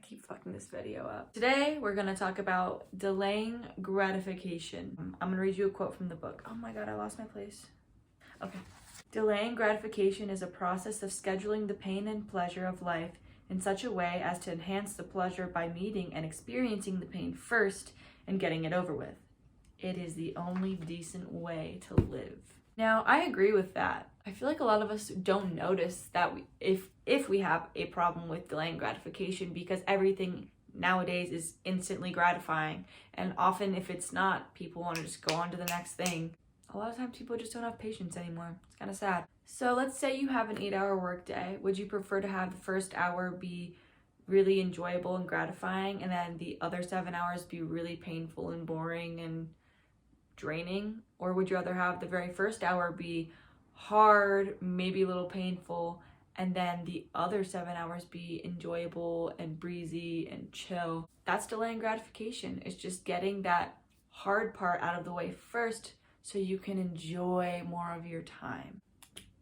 keep fucking this video up. Today, we're gonna talk about delaying gratification. I'm gonna read you a quote from the book. Oh my God, I lost my place. Okay. Delaying gratification is a process of scheduling the pain and pleasure of life in such a way as to enhance the pleasure by meeting and experiencing the pain first and getting it over with. It is the only decent way to live. Now, I agree with that. I feel like a lot of us don't notice that if we have a problem with delaying gratification, because everything nowadays is instantly gratifying. And often if it's not, people want to just go on to the next thing. A lot of times people just don't have patience anymore. It's kind of sad. So let's say you have an 8-hour workday. Would you prefer to have the first hour be really enjoyable and gratifying, and then the other 7 hours be really painful and boring and draining? Or would you rather have the very first hour be hard, maybe a little painful, and then the other 7 hours be enjoyable and breezy and chill? That's delaying gratification. It's just getting that hard part out of the way first so you can enjoy more of your time.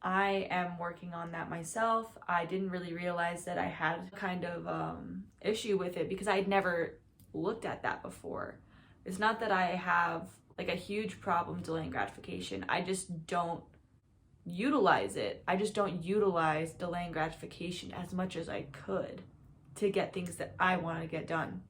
I am working on that myself. I didn't really realize that I had kind of issue with it because I'd never looked at that before. It's not that I have like a huge problem delaying gratification. I just don't utilize it. I just don't utilize delaying gratification as much as I could to get things that I want to get done,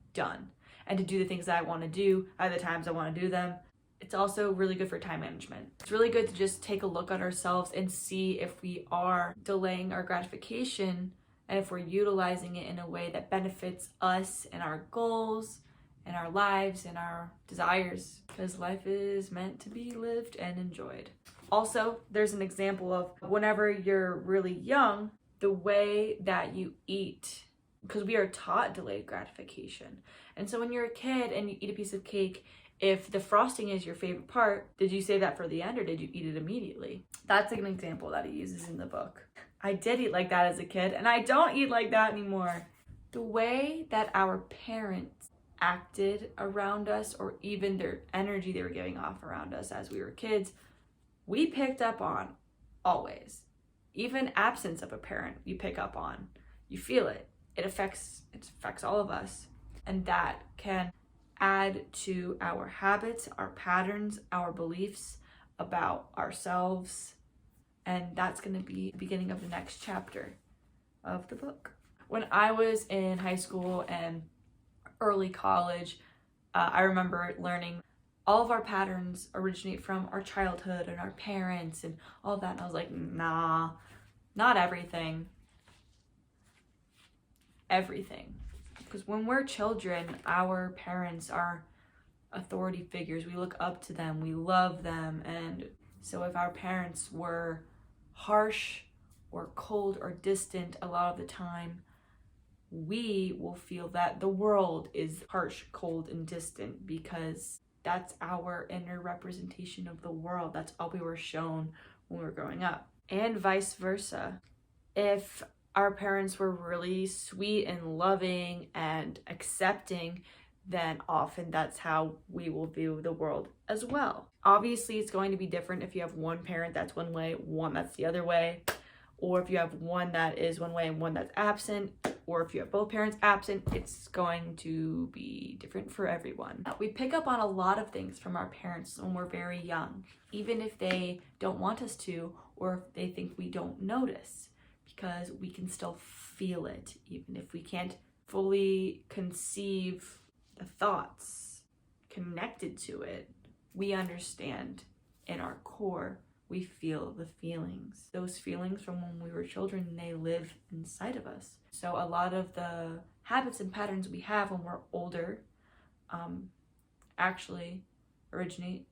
and to do the things that I want to do at the times I want to do them. It's also really good for time management. It's really good to just take a look at ourselves and see if we are delaying our gratification and if we're utilizing it in a way that benefits us and our goals and our lives and our desires, because life is meant to be lived and enjoyed. Also, there's an example of whenever you're really young, the way that you eat, because we are taught delayed gratification. And so when you're a kid and you eat a piece of cake, if the frosting is your favorite part, did you save that for the end or did you eat it immediately? That's an example that he uses in the book. I did eat like that as a kid, and I don't eat like that anymore. The way that our parents acted around us, or even their energy they were giving off around us as we were kids, we picked up on always. Even absence of a parent, you pick up on. You feel it. It affects all of us. And that can add to our habits, our patterns, our beliefs about ourselves. And that's going to be the beginning of the next chapter of the book. When I was in high school and early college, I remember learning all of our patterns originate from our childhood and our parents and all that. And I was like, nah, not everything. Everything. Because when we're children, our parents are authority figures. We look up to them. We love them. And so if our parents were harsh or cold or distant a lot of the time, we will feel that the world is harsh, cold, and distant because that's our inner representation of the world. That's all we were shown when we were growing up. And vice versa. If our parents were really sweet and loving and accepting, then often that's how we will view the world as well. Obviously, it's going to be different if you have one parent that's one way, one that's the other way, or if you have one that is one way and one that's absent, or if you have both parents absent, it's going to be different for everyone. We pick up on a lot of things from our parents when we're very young, even if they don't want us to, or if they think we don't notice, because we can still feel it, even if we can't fully conceive the thoughts connected to it. We understand in our core, we feel the feelings. Those feelings from when we were children, they live inside of us. So a lot of the habits and patterns we have when we're older actually originate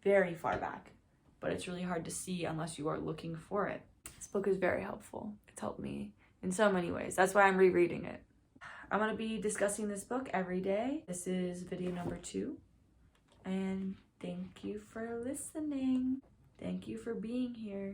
very far back, but it's really hard to see unless you are looking for it. This book is very helpful. It's helped me in so many ways. That's why I'm rereading it. I'm going to be discussing this book every day. This is video number 2. And thank you for listening. Thank you for being here.